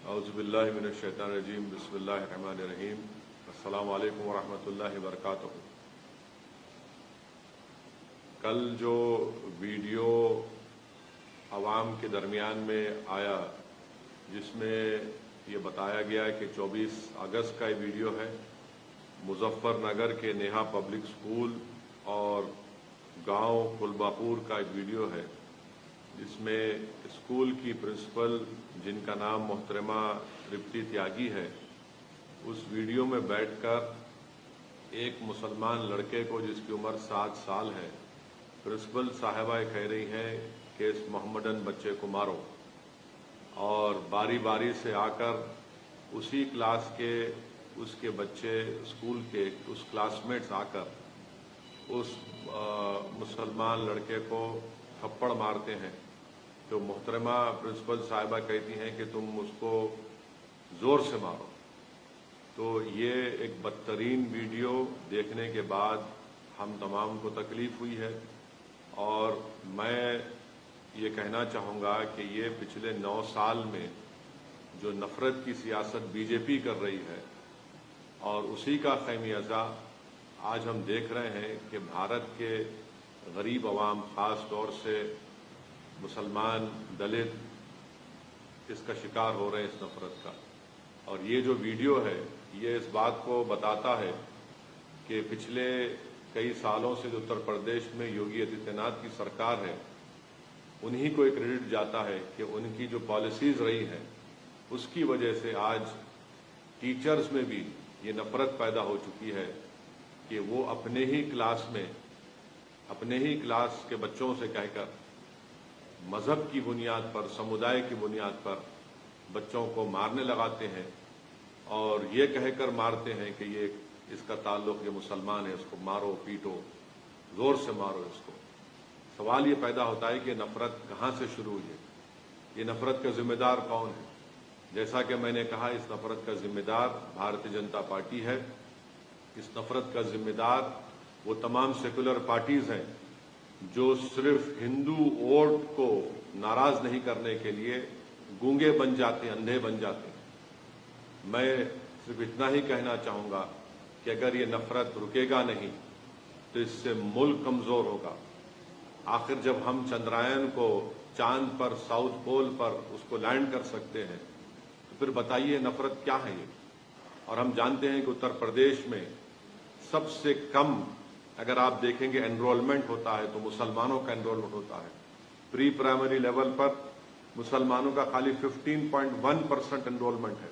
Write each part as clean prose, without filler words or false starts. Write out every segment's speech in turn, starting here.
اعوذ باللہ من الشیطان الرجیم بسم اللہ الرحمن الرحیم السلام علیکم ورحمۃ اللہ وبرکاتہ۔ کل جو ویڈیو عوام کے درمیان میں آیا جس میں یہ بتایا گیا ہے کہ 24 اگست کا یہ ویڈیو ہے، مظفر نگر کے نیہا پبلک اسکول اور گاؤں کلباپور کا ایک ویڈیو ہے جس میں اسکول کی پرنسپل جن کا نام محترمہ ترپتی تیاگی ہے، اس ویڈیو میں بیٹھ کر ایک مسلمان لڑکے کو جس کی عمر 7 سال ہے، پرنسپل صاحبہ کہہ رہی ہیں کہ اس محمدن بچے کو مارو، اور باری باری سے آ کر اسی کلاس کے اس کے بچے اسکول کے اس کلاس میٹس آ کر اس مسلمان لڑکے کو تھپڑ مارتے ہیں۔ تو محترمہ پرنسپل صاحبہ کہتی ہیں کہ تم اس کو زور سے مارو۔ تو یہ ایک بدترین ویڈیو دیکھنے کے بعد ہم تمام کو تکلیف ہوئی ہے، اور میں یہ کہنا چاہوں گا کہ یہ پچھلے 9 سال میں جو نفرت کی سیاست بی جے پی کر رہی ہے، اور اسی کا خمیازہ آج ہم دیکھ رہے ہیں کہ بھارت کے غریب عوام، خاص طور سے مسلمان، دلت اس کا شکار ہو رہے ہیں، اس نفرت کا۔ اور یہ جو ویڈیو ہے یہ اس بات کو بتاتا ہے کہ پچھلے کئی سالوں سے جو اتر پردیش میں یوگی آدتیہ ناتھ کی سرکار ہے، انہی کو ایک کریڈٹ جاتا ہے کہ ان کی جو پالیسیز رہی ہیں اس کی وجہ سے آج ٹیچرز میں بھی یہ نفرت پیدا ہو چکی ہے کہ وہ اپنے ہی کلاس میں اپنے ہی کلاس کے بچوں سے کہہ کر مذہب کی بنیاد پر، سمودائے کی بنیاد پر بچوں کو مارنے لگاتے ہیں، اور یہ کہہ کر مارتے ہیں کہ یہ اس کا تعلق یہ مسلمان ہے، اس کو مارو پیٹو، زور سے مارو اس کو۔ سوال یہ پیدا ہوتا ہے کہ نفرت کہاں سے شروع ہوئی ہے؟ یہ نفرت کا ذمہ دار کون ہے؟ جیسا کہ میں نے کہا، اس نفرت کا ذمہ دار بھارتیہ جنتا پارٹی ہے۔ اس نفرت کا ذمہ دار وہ تمام سیکولر پارٹیز ہیں جو صرف ہندو ووٹ کو ناراض نہیں کرنے کے لیے گونگے بن جاتے ہیں، اندھے بن جاتے ہیں۔ میں صرف اتنا ہی کہنا چاہوں گا کہ اگر یہ نفرت رکے گا نہیں تو اس سے ملک کمزور ہوگا۔ آخر جب ہم چندرائن کو چاند پر، ساؤتھ پول پر اس کو لینڈ کر سکتے ہیں تو پھر بتائیے نفرت کیا ہے یہ؟ اور ہم جانتے ہیں کہ اتر پردیش میں سب سے کم اگر آپ دیکھیں گے انرولمنٹ ہوتا ہے تو مسلمانوں کا انرولمنٹ ہوتا ہے۔ پری پرائمری لیول پر مسلمانوں کا خالی 15.1% انرولمنٹ ہے،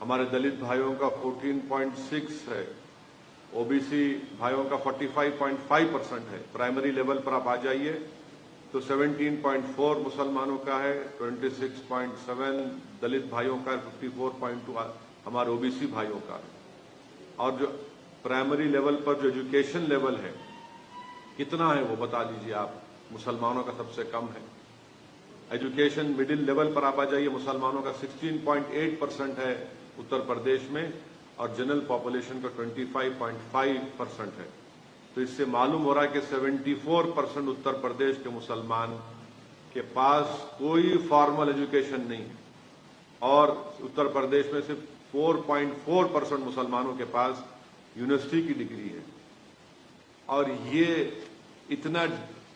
ہمارے دلت بھائیوں کا 14.6 ہے، او بی سی بھائیوں کا 45.5% ہے۔ پرائمری لیول پر آپ آ جائیے تو 17.4 مسلمانوں کا ہے، 26.7 دلت بھائیوں کا ہے، 54.2 ہمارے او بی سی بھائیوں کا ہے۔ اور جو پرائمری لیول پر جو ایجوکیشن لیول ہے کتنا ہے وہ بتا دیجیے آپ؟ مسلمانوں کا سب سے کم ہے۔ ایجوکیشن مڈل لیول پر آپ آ جائیے، مسلمانوں کا 16.8% ہے اتر پردیش میں، اور جنرل پاپولیشن کا 25.5% ہے۔ تو اس سے معلوم ہو رہا ہے کہ 74% اتر پردیش کے مسلمان کے پاس کوئی فارمل ایجوکیشن نہیں ہے، اور اتر پردیش میں صرف 4.4% مسلمانوں کے پاس یونیورسٹی کی ڈگری ہے۔ اور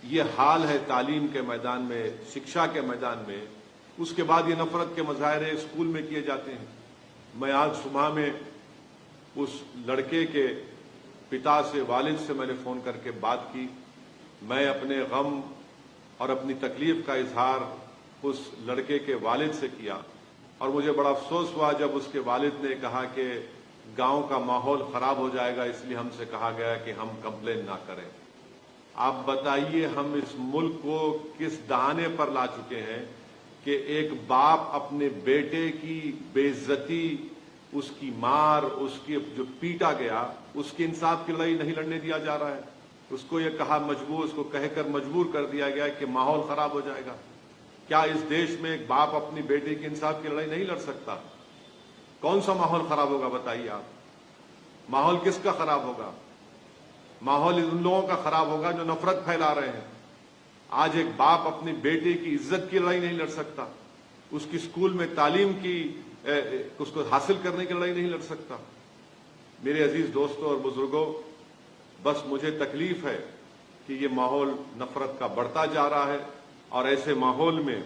یہ حال ہے تعلیم کے میدان میں، شکشا کے میدان میں، اس کے بعد یہ نفرت کے مظاہرے اسکول میں کیے جاتے ہیں۔ میں آج صبح میں اس لڑکے کے پتا سے، والد سے میں نے فون کر کے بات کی، میں اپنے غم اور اپنی تکلیف کا اظہار اس لڑکے کے والد سے کیا، اور مجھے بڑا افسوس ہوا جب اس کے والد نے کہا کہ گاؤں کا ماحول خراب ہو جائے گا، اس لیے ہم سے کہا گیا کہ ہم کمپلین نہ کریں۔ آپ بتائیے ہم اس ملک کو کس دہانے پر لا چکے ہیں کہ ایک باپ اپنے بیٹے کی بے عزتی، اس کی مار، اس کی جو پیٹا گیا، اس کی انصاف کی لڑائی نہیں لڑنے دیا جا رہا ہے۔ اس کو یہ اس کو کہہ کر مجبور کر دیا گیا کہ ماحول خراب ہو جائے گا۔ کیا اس دیش میں ایک باپ اپنی بیٹے کی انصاف کی لڑائی نہیں لڑ سکتا؟ کون سا ماحول خراب ہوگا بتائیے آپ؟ ماحول کس کا خراب ہوگا؟ ماحول ان لوگوں کا خراب ہوگا جو نفرت پھیلا رہے ہیں۔ آج ایک باپ اپنی بیٹے کی عزت کی لڑائی نہیں لڑ سکتا، اس کی اسکول میں تعلیم کی اس کو حاصل کرنے کی لڑائی نہیں لڑ سکتا؟ میرے عزیز دوستوں اور بزرگوں، بس مجھے تکلیف ہے کہ یہ ماحول نفرت کا بڑھتا جا رہا ہے، اور ایسے ماحول میں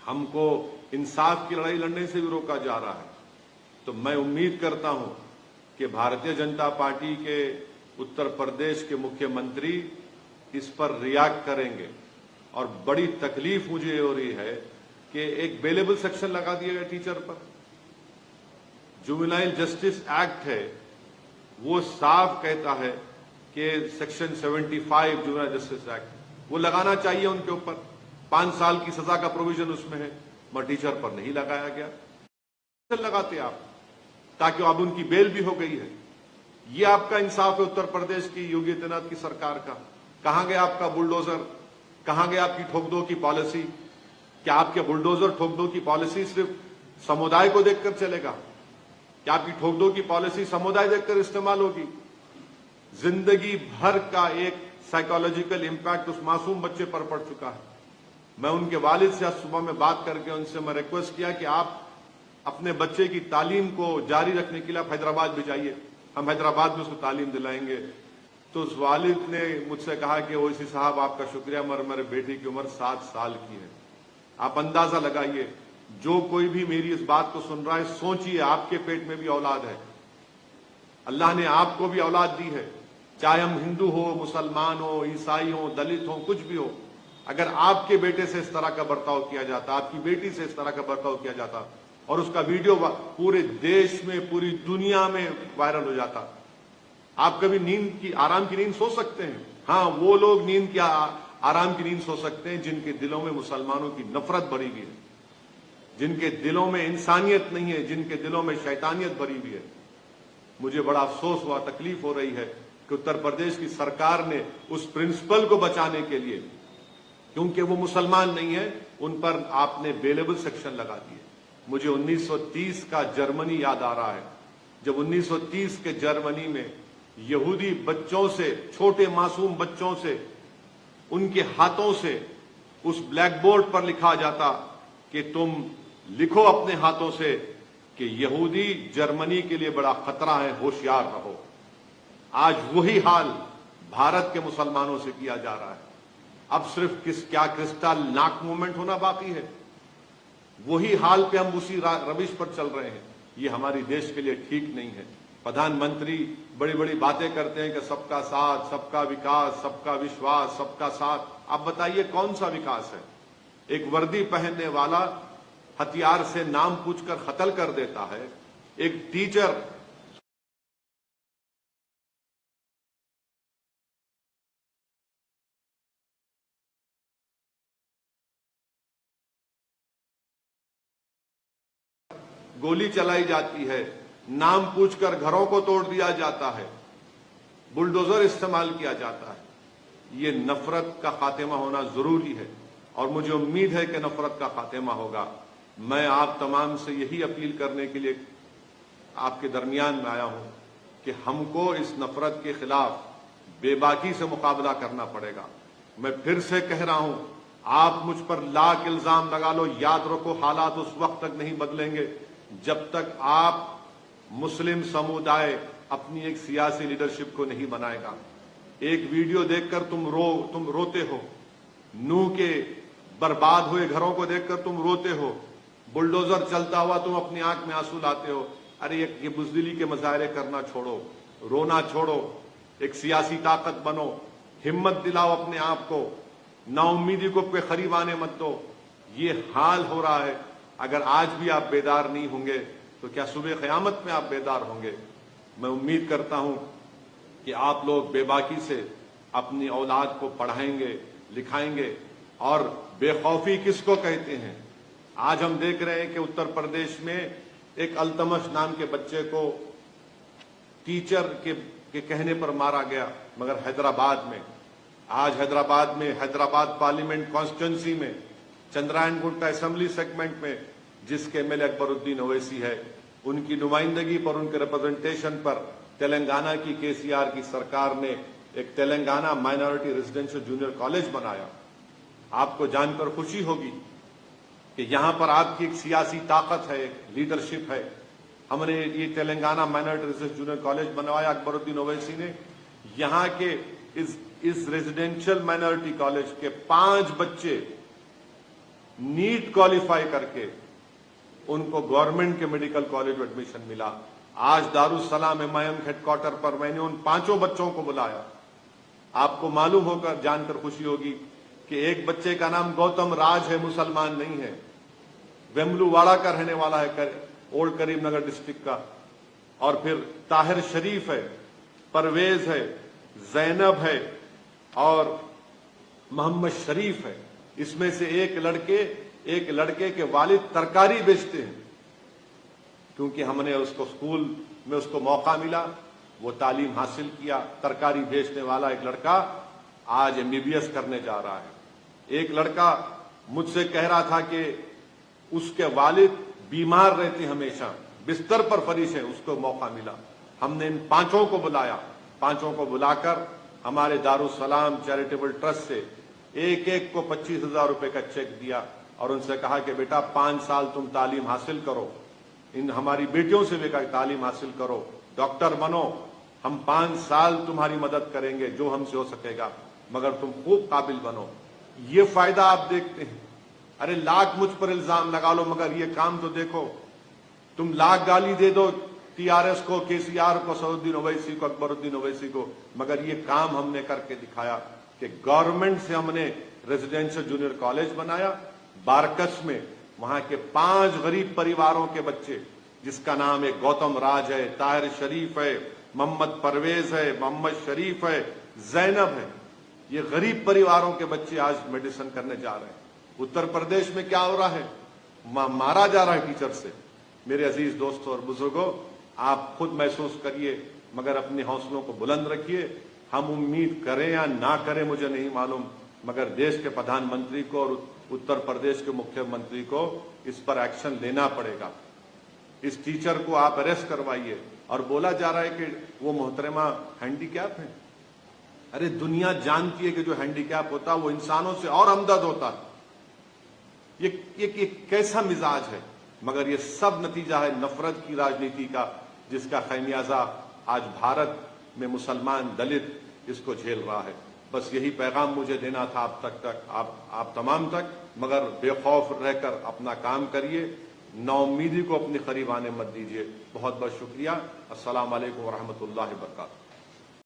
ہم کو انصاف کی لڑائی لڑنے سے بھی روکا جا رہا ہے۔ تو میں امید کرتا ہوں کہ بھارتیہ جنتا پارٹی کے اتر پردیش کے مکھیہ منتری اس پر ریاکٹ کریں گے، اور بڑی تکلیف مجھے یہ ہو رہی ہے کہ ایک بیلیبل سیکشن لگا دیا گیا ٹیچر پر۔ جوینائل جسٹس ایکٹ ہے، وہ صاف کہتا ہے کہ سیکشن 75 جوینائل جسٹس ایکٹ وہ لگانا چاہیے ان کے اوپر، 5 سال کی سزا کا پروویژن اس میں ہے، مگر ٹیچر پر نہیں لگایا گیا۔ لگاتے آپ تاکہ اب ان کی بیل بھی ہو گئی ہے۔ یہ آپ کا انصاف ہے اتر پردیش کی یوگی آدتیہ ناتھ کی سرکار کا؟ کہاں گیا آپ کا بلڈوزر؟ کہاں گیا آپ کی ٹھوک دو کی پالیسی؟ کیا آپ کے بلڈوزر ٹھوک دو کی پالیسی صرف سمودائے کو دیکھ کر چلے گا؟ کیا آپ کی ٹھوک دو کی پالیسی سمودائے دیکھ کر استعمال ہوگی؟ زندگی بھر کا ایک سائیکالوجیکل امپیکٹ اس معصوم بچے پر پڑ چکا ہے۔ میں ان کے والد سے آج صبح میں بات کر کے ان سے میں ریکویسٹ کیا کہ آپ اپنے بچے کی تعلیم کو جاری رکھنے کے لیے آپ حیدرآباد بھی جائیے، ہم حیدرآباد میں اس کو تعلیم دلائیں گے۔ تو اس والد نے مجھ سے کہا کہ اویسی صاحب آپ کا شکریہ، مگر میرے بیٹی کی عمر 7 سال کی ہے۔ آپ اندازہ لگائیے، جو کوئی بھی میری اس بات کو سن رہا ہے، سوچئے آپ کے پیٹ میں بھی اولاد ہے، اللہ نے آپ کو بھی اولاد دی ہے، چاہے ہم ہندو ہو، مسلمان ہو، عیسائی ہو، دلت ہو، کچھ بھی ہو۔ اگر آپ کے بیٹے سے اس طرح کا برتاؤ کیا جاتا، آپ کی بیٹی سے اس طرح کا برتاؤ کیا جاتا، اور اس کا ویڈیو پورے دیش میں، پوری دنیا میں وائرل ہو جاتا، آپ کبھی نیند کی، آرام کی نیند سو سکتے ہیں؟ ہاں، وہ لوگ نیند کی، آرام کی نیند سو سکتے ہیں جن کے دلوں میں مسلمانوں کی نفرت بھری ہوئی ہے، جن کے دلوں میں انسانیت نہیں ہے، جن کے دلوں میں شیطانیت بھری ہوئی ہے۔ مجھے بڑا افسوس ہوا، تکلیف ہو رہی ہے کہ اتر پردیش کی سرکار نے اس پرنسپل کو بچانے کے لیے، کیونکہ وہ مسلمان نہیں ہے، ان پر آپ نے بیلیبل سیکشن لگا دیے۔ مجھے 1930 کا جرمنی یاد آ رہا ہے، جب 1930 کے جرمنی میں یہودی بچوں سے، چھوٹے معصوم بچوں سے، ان کے ہاتھوں سے اس بلیک بورڈ پر لکھا جاتا کہ تم لکھو اپنے ہاتھوں سے کہ یہودی جرمنی کے لیے بڑا خطرہ ہے، ہوشیار رہو۔ آج وہی حال بھارت کے مسلمانوں سے کیا جا رہا ہے۔ اب صرف کیا کرسٹل ناک موومنٹ ہونا باقی ہے؟ وہی حال پہ ہم اسی روش پر چل رہے ہیں۔ یہ ہماری دیش کے لیے ٹھیک نہیں ہے۔ پردھان منتری بڑی بڑی باتیں کرتے ہیں کہ سب کا ساتھ، سب کا وکاس، سب کا وشواس، سب کا ساتھ۔ آپ بتائیے کون سا وکاس ہے؟ ایک وردی پہننے والا ہتھیار سے نام پوچھ کر قتل کر دیتا ہے، ایک ٹیچر گولی چلائی جاتی ہے، نام پوچھ کر گھروں کو توڑ دیا جاتا ہے، بلڈوزر استعمال کیا جاتا ہے۔ یہ نفرت کا خاتمہ ہونا ضروری ہے، اور مجھے امید ہے کہ نفرت کا خاتمہ ہوگا۔ میں آپ تمام سے یہی اپیل کرنے کے لیے آپ کے درمیان میں آیا ہوں کہ ہم کو اس نفرت کے خلاف بے باکی سے مقابلہ کرنا پڑے گا۔ میں پھر سے کہہ رہا ہوں، آپ مجھ پر لاکھ الزام لگا لو، یاد رکھو حالات اس وقت تک نہیں بدلیں گے جب تک آپ مسلم سمودائے اپنی ایک سیاسی لیڈرشپ کو نہیں بنائے گا۔ ایک ویڈیو دیکھ کر تم روتے ہو، نو کے برباد ہوئے گھروں کو دیکھ کر تم روتے ہو، بلڈوزر چلتا ہوا تم اپنی آنکھ میں آنسو لاتے ہو۔ ارے یہ بزدلی کے مظاہرے کرنا چھوڑو، رونا چھوڑو، ایک سیاسی طاقت بنو، ہمت دلاؤ اپنے آپ کو، نا امیدی کو پہ قریب آنے مت دو۔ یہ حال ہو رہا ہے، اگر آج بھی آپ بیدار نہیں ہوں گے تو کیا صبح قیامت میں آپ بیدار ہوں گے؟ میں امید کرتا ہوں کہ آپ لوگ بے باکی سے اپنی اولاد کو پڑھائیں گے، لکھائیں گے، اور بے خوفی کس کو کہتے ہیں؟ آج ہم دیکھ رہے ہیں کہ اتر پردیش میں ایک التمش نام کے بچے کو ٹیچر کے کہنے پر مارا گیا، مگر حیدرآباد میں، آج حیدرآباد پارلیمنٹ کانسٹیچوئنسی میں، چندرائن گٹا اسمبلی سیگمنٹ میں، جس کے ایم ایل اے اکبر الدین اویسی ہے، ان کی نمائندگی پر، ان کے ریپرزنٹیشن پر تلنگانہ کی KCR کی سرکار نے ایک Telangana minority residential junior college بنایا۔ آپ کو جان کر خوشی ہوگی کہ یہاں پر آپ کی ایک سیاسی طاقت ہے، ایک لیڈرشپ ہے. ہم نے یہ Telangana minority research junior college بنوایا اکبر الدین اویسی نے. یہاں کے اس ریزیڈینشل مائنارٹی کالج کے 5 بچے نیٹ کوالیفائی کر کے ان کو گورنمنٹ کے میڈیکل کالج میں ایڈمیشن ملا. آج دارالسلام MIM ہیڈ کوارٹر پر میں نے ان 5 بچوں کو بلایا. آپ کو معلوم ہو کر جان کر خوشی ہوگی کہ ایک بچے کا نام گوتم راج ہے، مسلمان نہیں ہے، ویملو واڑہ کا رہنے والا ہے، اولڈ کریم نگر ڈسٹرکٹ کا. اور پھر طاہر شریف ہے، پرویز ہے، زینب ہے اور محمد شریف ہے. اس میں سے ایک لڑکے کے والد ترکاری بیچتے ہیں. کیونکہ ہم نے اس کو اسکول میں اس کو موقع ملا، وہ تعلیم حاصل کیا. ترکاری بیچنے والا ایک لڑکا آج MBBS کرنے جا رہا ہے. ایک لڑکا مجھ سے کہہ رہا تھا کہ اس کے والد بیمار رہتے ہمیشہ، بستر پر فریش ہیں، اس کو موقع ملا. ہم نے ان 5 کو بلایا. 5 کو بلا کر ہمارے دارالسلام چیریٹیبل ٹرسٹ سے ایک کو 25,000 روپے کا چیک دیا اور ان سے کہا کہ بیٹا 5 سال تم تعلیم حاصل کرو، ان ہماری بیٹیوں سے بھی کہا تعلیم حاصل کرو، ڈاکٹر بنو، ہم 5 سال تمہاری مدد کریں گے جو ہم سے ہو سکے گا، مگر تم خوب قابل بنو. یہ فائدہ آپ دیکھتے ہیں. ارے لاکھ مجھ پر الزام لگا لو مگر یہ کام تو دیکھو. تم لاکھ گالی دے دو TRS کو، KCR کو، سعود الدین اویسی کو، اکبر الدین اویسی کو، مگر یہ کام ہم نے کر کے دکھایا کہ گورنمنٹ سے ہم نے ریزیڈینشل جونیئر کالج بنایا بارکس میں. وہاں کے 5 غریب پریواروں کے بچے جس کا نام ہے گوتم راج ہے، طاہر شریف ہے، محمد پرویز ہے، محمد شریف ہے، زینب ہے. یہ غریب پریواروں کے بچے آج میڈیسن کرنے جا رہے ہیں. اتر پردیش میں کیا ہو رہا ہے؟ مارا جا رہا ہے ٹیچر سے. میرے عزیز دوستوں اور بزرگوں، آپ خود محسوس کریے مگر اپنے حوصلوں کو بلند رکھیے. ہم امید کریں یا نہ کریں مجھے نہیں معلوم، مگر دیش کے پردھان منتری کو اور اتر پردیش کے مکھیہ منتری کو اس پر ایکشن لینا پڑے گا. اس ٹیچر کو آپ اریسٹ کروائیے. اور بولا جا رہا ہے کہ وہ محترمہ ہینڈی کیپ ہے. ارے دنیا جانتی ہے کہ جو ہینڈی کیپ ہوتا ہے وہ انسانوں سے اور ہمدرد ہوتا ہے. یہ کیسا مزاج ہے؟ مگر یہ سب نتیجہ ہے نفرت کی راجنیتی کا، جس کا خمیازہ آج بھارت میں مسلمان دلت اس کو جھیل رہا ہے. بس یہی پیغام مجھے دینا تھا آپ تمام تک. مگر بے خوف رہ کر اپنا کام کریے، نا امیدی کو اپنے قریب آنے مت دیجیے. بہت بہت شکریہ. السلام علیکم ورحمۃ اللہ وبرکاتہ.